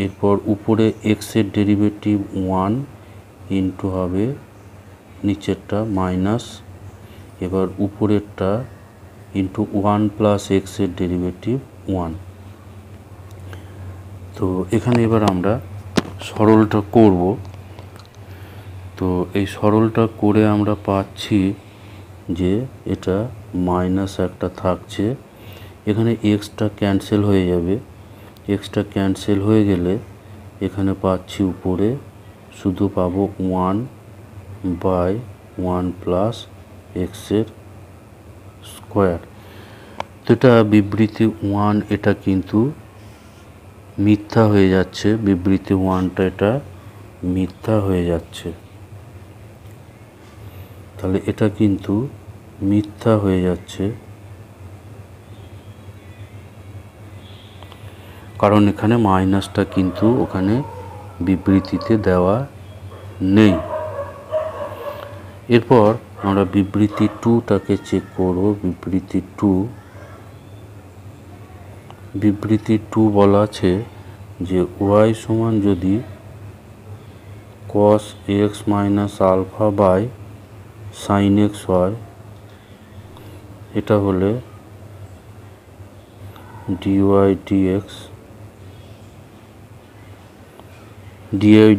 এরপর উপরে এক্সের ডেরিভেটিভ 1 ইন্টু হবে নিচেরটা মাইনাস, এবার উপরেরটা ইন্টু 1 প্লাস এক্সের ডেরিভেটিভ 1। তো এখানে এবার আমরা সরলটা করব। তো এই সরলটা করে আমরা পাচ্ছি যে এটা মাইনাস একটা থাকছে, এখানে এক্সটা ক্যান্সেল হয়ে যাবে, এক্সটা ক্যান্সেল হয়ে গেলে এখানে পাচ্ছি উপরে শুধু পাবো 1 বাই 1 প্লাস এক্সের স্কোয়ার। তো এটা বিবৃতি 1 এটা কিন্তু মিথ্যা হয়ে যাচ্ছে, বিবৃতি 1টা এটা মিথ্যা হয়ে যাচ্ছে, তাহলে এটা কিন্তু মিথ্যা হয়ে যাচ্ছে, কারণ এখানে মাইনাসটা কিন্তু ওখানে বিবৃতিতে দেওয়া নেই। এরপর আমরা বিবৃতি 2টাকে চেক করব। বিবৃতি 2 বলা আছে যে ওয়াই সমান যদি cos x minus alpha by sine x হয়, এটা হলে ডিওয়াই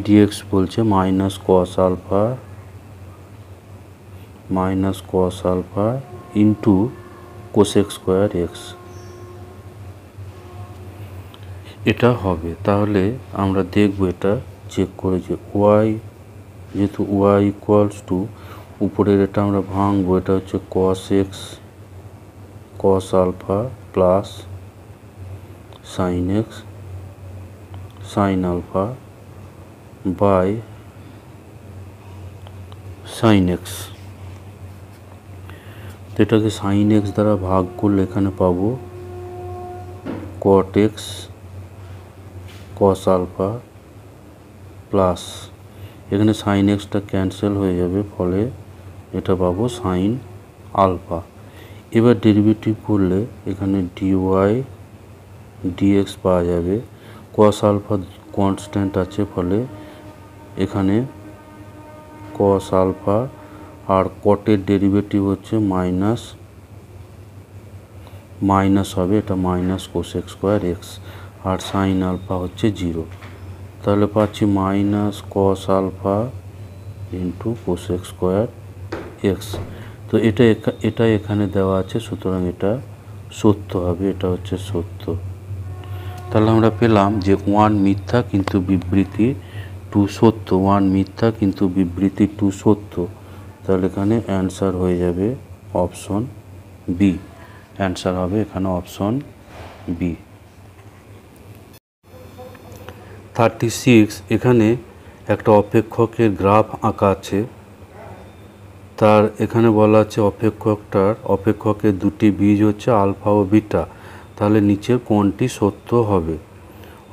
ডিএক্স বলছে minus cos alpha into cosec square x, এটা হবে। তাহলে আমরা দেখব এটা চেক করে যে ওয়াই, যেহেতু ওয়াই ইকুয়ালস টু উপরের এটা আমরা ভাঙবো, এটা হচ্ছে cos x cos alpha plus sine x sine alpha by sine x. তো এটাকে সাইন এক্স দ্বারা ভাগ করলে এখানে পাবো cot x cos alpha plus, এখানে সাইন এক্সটা ক্যান্সেল হয়ে যাবে, ফলে এটা পাবো সাইন আলফা। এবার ডেরিভেটিভ করলে এখানে ডিওয়াই ডিএক্স পাওয়া যাবে, কস আলফা কনস্ট্যান্ট আছে, ফলে এখানে কস আলফা আর কটের ডেরিভেটিভ হচ্ছে মাইনাস হবে, এটা মাইনাস কোসেক স্কোয়ার এক্স, আর সাইন আলফা হচ্ছে 0, তাহলে পাচ্ছি minus cos alpha into cosec square x. তো এটা এখানে দেওয়া আছে, সুতরাং এটা সত্য হবে, এটা হচ্ছে সত্য। তাহলে আমরা পেলাম যে 1 মিথ্যা কিন্তু বিবৃতি 2 সত্য, 1 মিথ্যা কিন্তু বিবৃতি 2 সত্য। তাহলে এখানে অ্যান্সার হয়ে যাবে অপশন বি, অ্যান্সার হবে এখানে অপশন বি। 36 এখানে একটা অপেক্ষকের গ্রাফ আঁকা আছে, তার এখানে বলা আছে অপেক্ষকের দুটি বীজ হচ্ছে আলফা ও বিটা, তাহলে নিচের কোনটি সত্য হবে,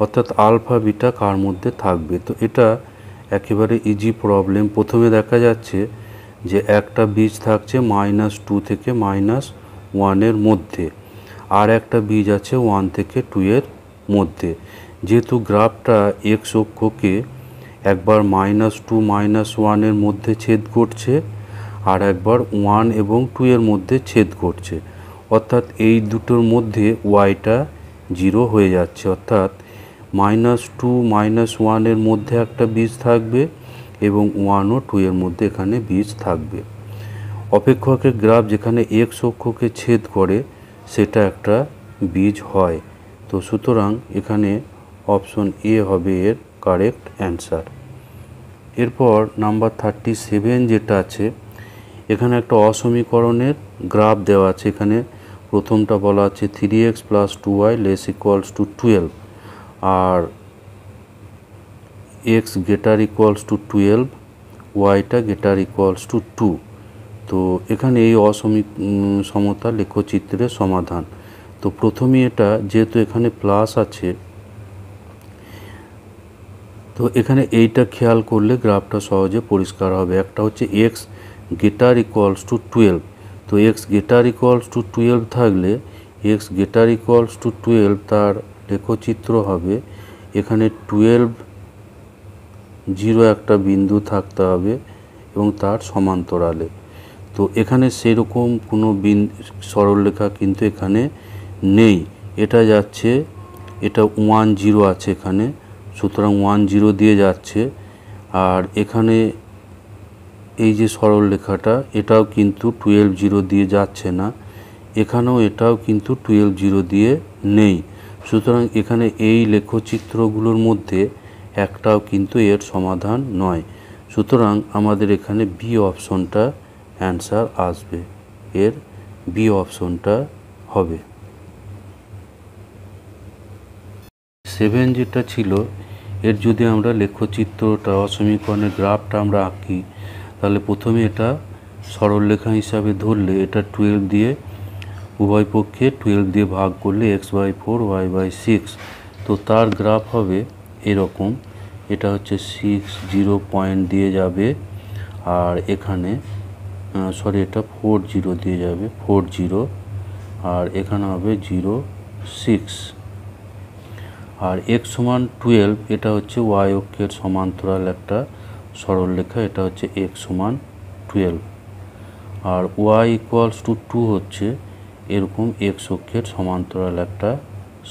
অর্থাৎ আলফা বিটা কার মধ্যে থাকবে। তো এটা একেবারে ইজি প্রবলেম। প্রথমে দেখা যাচ্ছে যে একটা বীজ থাকছে -2 থেকে -1 এর মধ্যে, আর একটা বীজ আছে 1 থেকে 2 এর মধ্যে। যেহেতু গ্রাফটা এক্স অক্ষকে একবার -2 -1 এর মধ্যে ছেদ করছে, আর একবার 1 এবং 2 এর মধ্যে ছেদ করছে, অর্থাৎ এই দুটোর মধ্যে ওয়াইটা 0 হয়ে যাচ্ছে, অর্থাৎ -2 -1 এর মধ্যে একটা বীজ থাকবে এবং 1 ও 2 এর মধ্যে এখানে বীজ থাকবে। অপেক্ষকের গ্রাফ যেখানে এক্স অক্ষকে ছেদ করে সেটা একটা বীজ হয়। তো সুতরাং এখানে অপশন এ হবে এর কারেক্ট অ্যান্সার। এরপর নাম্বার 37 যেটা আছে, এখানে একটা অসমীকরণের গ্রাফ দেওয়া আছে। এখানে প্রথমটা বলা আছে 3x + 2y ≤ 12 আর x > 12 yটা > 2। তো এখানে এই সমতা লেখচিত্রের সমাধান। তো প্রথমে এটা যেহেতু এখানে প্লাস আছে, তো এখানে এইটা খেয়াল করলে গ্রাফটা সহজে পরিষ্কার হবে। একটা হচ্ছে x > 12, তো x > 12 থাকলে x > 12 তার লেখচিত্র হবে এখানে 12 0 একটা বিন্দু থাকতে হবে এবং তার সমান্তরালে। তো এখানে সেরকম কোনো সরলরেখা কিন্তু এখানে নেই। এটা যাচ্ছে, এটা 1 0 আছে এখানে, সুতরাং 1 0 দিয়ে যাচ্ছে। আর এখানে এই যে সরলরেখাটা এটাও কিন্তু 12 0 দিয়ে যাচ্ছে না, এখানেও এটাও কিন্তু 12 0 দিয়ে নেই। সুতরাং এখানে এই লেখচিত্রগুলোর মধ্যে একটাও কিন্তু এর সমাধান নয়। সুতরাং আমাদের এখানে বি অপশনটা অ্যান্সার আসবে, এর বি অপশনটা হবে। 7 যেটা ছিল, এর যদি আমরা লেখচিত্রটা অসমীকরণের গ্রাফটা আমরা আঁকি, তাহলে প্রথমে এটা সরলরেখা হিসাবে ধরলে এটা 12 দিয়ে উভয় পক্ষে 12 দিয়ে ভাগ করলে x/4 y/6। তো তার গ্রাফ হবে এরকম। এটা হচ্ছে 6 0 পয়েন্ট দিয়ে যাবে, আর এখানে এটা 4 0 দিয়ে যাবে, 4 0, আর এখানে হবে 0 6। আর x = 12 এটা হচ্ছে y অক্ষের সমান্তরাল একটা সরলরেখা, এটা হচ্ছে x = 12। আর y = 2 হচ্ছে এরকম x অক্ষের সমান্তরাল একটা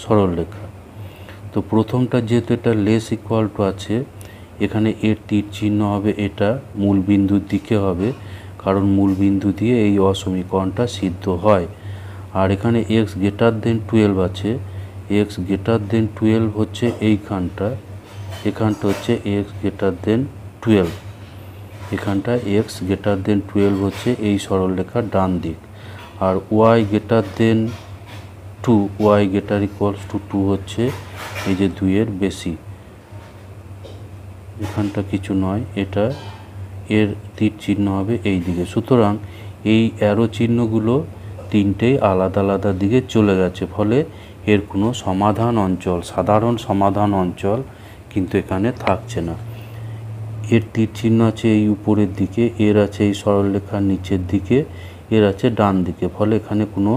সরলরেখা। তো প্রথমটা যেহেতু এটা লেস ইকুয়াল টু আছে, এখানে এর তীর চিহ্ন হবে, এটা মূল বিন্দুর দিকে হবে, কারণ মূল বিন্দু দিয়ে এই অসমীকরণটা সিদ্ধ হয়। আর এখানে x > 12 আছে, x > 12 হচ্ছে এইখানটা, এখানটা হচ্ছে x > 12, এখানটা x > 12 হচ্ছে এই সরলরেখার ডান দিক। আর y > 2, y > 2 হচ্ছে এই যে 2 এর বেশি, এখানটা কিছু নয়, এটা এর তীর চিহ্ন হবে এই দিকে। সুতরাং এই অ্যারো চিহ্নগুলো তিনটেই আলাদা আলাদা দিকে চলে গেছে, ফলে এর কোনো সমাধান অঞ্চল, সাধারণ সমাধান অঞ্চল কিন্তু এখানে থাকছে না। এর তীর চিহ্ন আছে এই উপরের দিকে, এর আছে এই সরলরেখার নিচের দিকে, এর আছে ডান দিকে, ফলে এখানে কোনো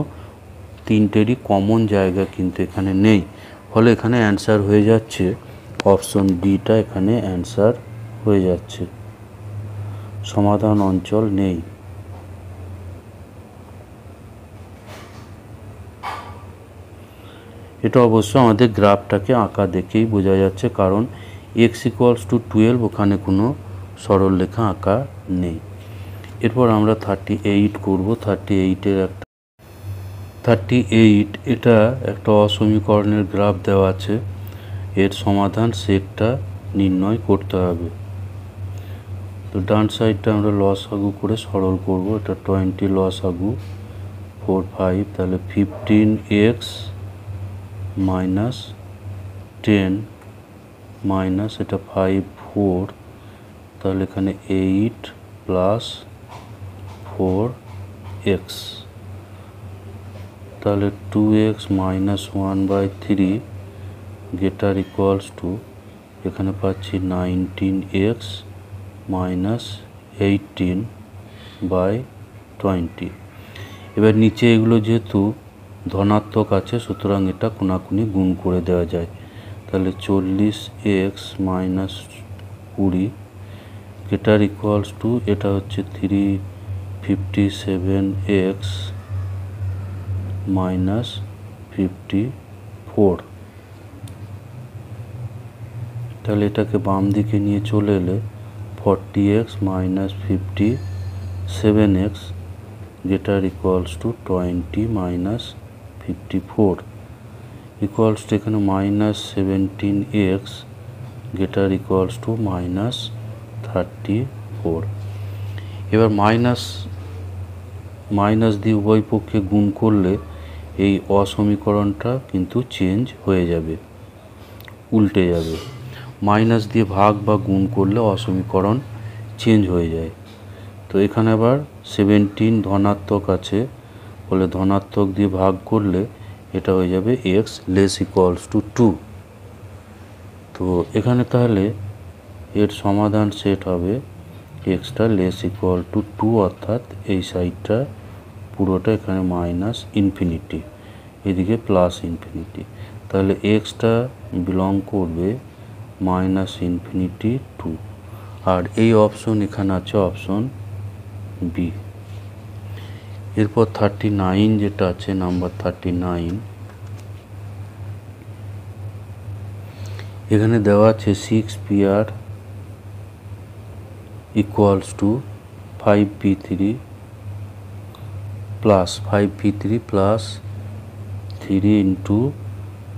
তিনটেরই কমন জায়গা কিন্তু এখানে নেই। ফলে এখানে অ্যান্সার হয়ে যাচ্ছে অপশন ডিটা, এখানে অ্যান্সার হয়ে যাচ্ছে, সমাধান অঞ্চল নেই। এটা অবশ্য আমাদের গ্রাফটাকে আঁকা দেখেই বোঝা যাচ্ছে, কারণ x = 12 ওখানে কোনো সরলরেখা আঁকা নেই। এরপর আমরা 38 করব। 38 এটা একটা অসমীকরণের গ্রাফ দেওয়া আছে, এর সমাধান সেটটা নির্ণয় করতে হবে। তো ডান সাইডটা আমরা লসাগু করে সরল করব। এটা 20 লসাগু 4 5, তাহলে 15x - 10 মাইনাস এটা 5 4, তাহলে এখানে 8 + 4x, তাহলে 2x - 1/3 > এখানে পাচ্ছি 19x - 18/20। এবার নিচে এগুলো যেহেতু ধনাত্মক আছে, সুতরাং এটা কোনাকুনি গুণ করে দেওয়া যায়। তাহলে 40x - 20 এটা হচ্ছে 357x - 54। তাহলে এটাকে বাম দিকে নিয়ে চলে এলে 40x - 57x > 20 - 54 এখানে -17x > -34। এবার মাইনাস দিয়ে উভয় পক্ষে গুণ করলে এই অসমীকরণটা কিন্তু চেঞ্জ হয়ে যাবে, উল্টে যাবে। মাইনাস দিয়ে ভাগ বা গুণ করলে অসমীকরণ চেঞ্জ হয়ে যায়। তো এখানে আবার 17 ধনাত্মক আছে বলে ধনাত্মক দিয়ে ভাগ করলে এটা হয়ে যাবে এক্স লেস ইকুয়ালস টু 2। তো এখানে তাহলে এর সমাধান সেট হবে এক্সটা লেস ইকুয়াল টু 2, অর্থাৎ এই সাইডটা পুরোটা এখানে মাইনাস ইনফিনিটি, এদিকে প্লাস ইনফিনিটি। তাহলে এক্সটা বিলং করবে মাইনাস ইনফিনিটি 2, আর এই অপশন এখানে আছে অপশন বি। এরপর 39 যেটা আছে, নাম্বার 39, এখানে দেওয়া আছে 6pr equals to 5p3 plus 5p3 plus 3 into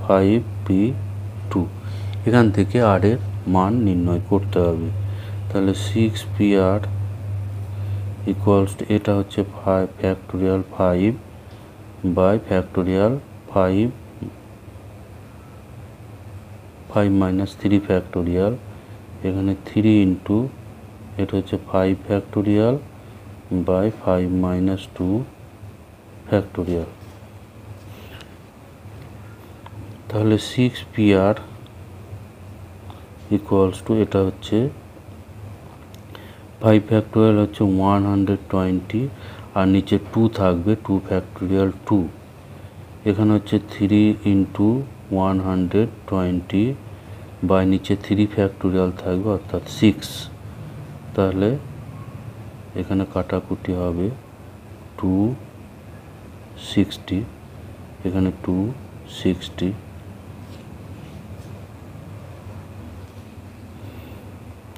5p2। এখান থেকে আর এর মান নির্ণয় করতে হবে। তাহলে 6pr ইকুয়ালস টু, এটা হচ্ছে 5 factorial 5 by factorial 5 minus 3 factorial, এখানে 3 ইন্টু এটা হচ্ছে 5 ফ্যাক্টোরিয়াল বাই 5 মাইনাস 2 ফ্যাক্টোরিয়াল। তাহলে 6pr ইকুয়ালস টু, এটা হচ্ছে 5 ফ্যাক্টোরিয়াল হচ্ছে 120, আর নিচে 2 থাকবে 2 ফ্যাক্টোরিয়াল 2, এখানে হচ্ছে 3 ইন্টু 120 বাই নিচে 3 ফ্যাক্টোরিয়াল থাকবে অর্থাৎ 6। তাহলে এখানে কাটাকুটি হবে 260, এখানে 260,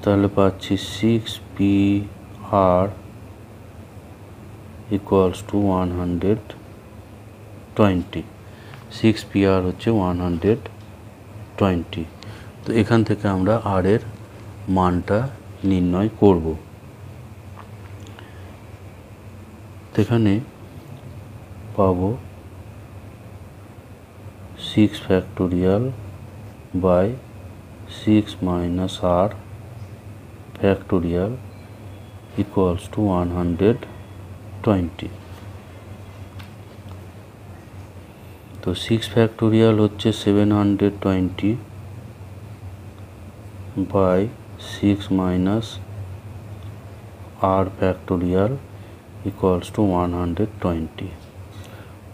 তাহলে পাচ্ছি 6pr ইকুয়ালস টু 120। 6pr হচ্ছে 120। তো এখান থেকে আমরা আর এর মানটা নির্ণয় করব। তো এখানে পাবো 6 factorial by 6 minus r factorial equals to 120। তো 6 ফ্যাক্টোরিয়াল হচ্ছে 720 by 6 minus r factorial equals to 120।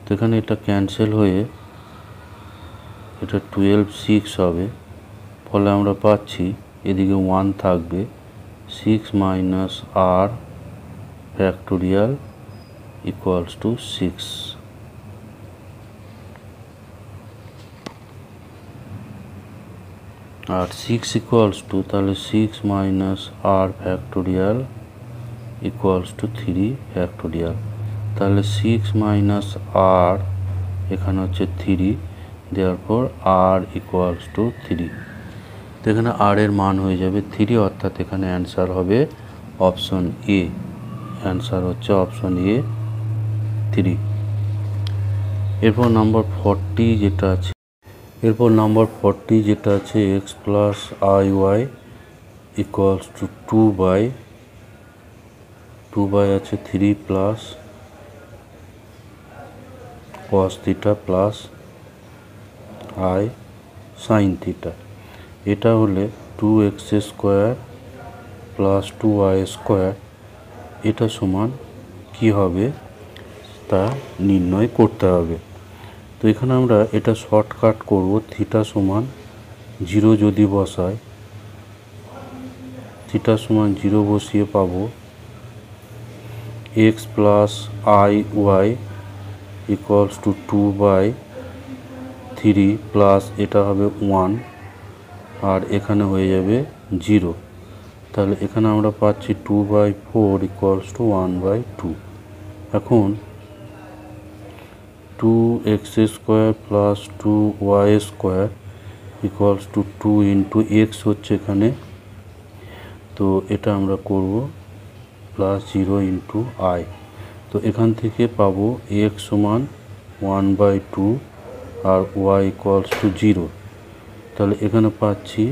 তো এখানে এটা ক্যান্সেল হয়ে এটা 12 6 হবে, ফলে আমরা পাচ্ছি এদিকে 1 থাকবে, 6 minus r factorial equals to 6। আর 6 ইকুয়ালস টু, তাহলে 6 minus r factorial equals to 3 factorial. তাহলে 6 মাইনাস r এখানে হচ্ছে 3, দেয়ারফর r ইকুয়ালস টু 3। তো এখানে r এর মান হয়ে যাবে 3, অর্থাৎ এখানে অ্যান্সার হবে অপশন এ। অ্যান্সার হচ্ছে অপশন এ 3। এরপর নাম্বার 40 যেটা আছে, x plus i y equals to 2 by আছে 3 plus cos theta plus i sine theta. এটা হলে 2x square plus 2y square, এটা সমান কি হবে তা নির্ণয় করতে হবে। তো এখানে আমরা এটা শর্টকাট করব। থিটা সমান 0 যদি বসাই, থিটা সমান 0 বসিয়ে পাবো x plus i y equals to 2 by 3 plus এটা হবে 1, আর এখানে হয়ে যাবে 0। তাহলে এখানে আমরা পাচ্ছি 2/4 ইকুয়ালস টু 1/2। এখন 2x square plus 2y square equals to 2 into x হচ্ছে এখানে, তো এটা আমরা করব প্লাস 0 ইন্টু আই। তো এখান থেকে পাবো এক্স সমান 1/2 আর ওয়াই ইকুয়ালস টু 0। তাহলে এখানে পাচ্ছি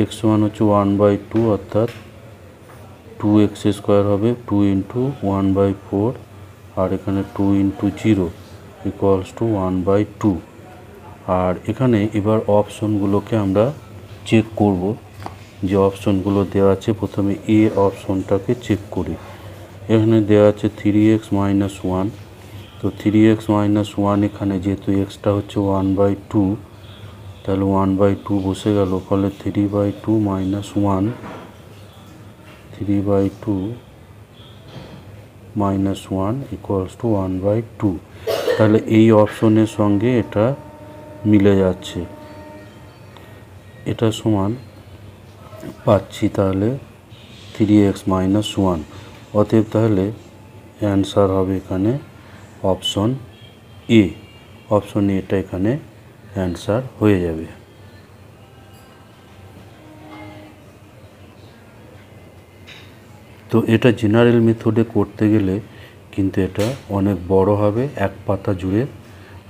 এক্স সমান হচ্ছে 1/2 অর্থাৎ 2x² হবে 2 × 1/4 আর এখানে 2 × 0 ইকুয়ালস টু 1/2। আর এখানে এবার অপশনগুলোকে আমরা চেক করব, যে অপশনগুলো দেওয়া আছে। প্রথমে এ অপশনটাকে চেক করি। এখানে দেওয়া আছে 3x - 1। তো 3x - 1 এখানে যেহেতু এক্সটা হচ্ছে 1/2, তাহলে 1/2 বসে গেল, ফলে 3/2 - 1 3/2 - 1 ইকুয়ালস টু 1/2। তাহলে এই অপশনের সঙ্গে এটা মিলে যাচ্ছে, এটা সমান পাচ্ছি তাহলে 3x - 1। অতএব তাহলে অ্যান্সার হবে এখানে অপশন এ। অপশন এটা এখানে অ্যান্সার হয়ে যাবে। তো এটা জেনারেল মেথডে করতে গেলে কিন্তু এটা অনেক বড় হবে, এক পাতা জুড়ে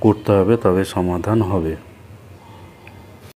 করতে হবে, তবে সমাধান হবে।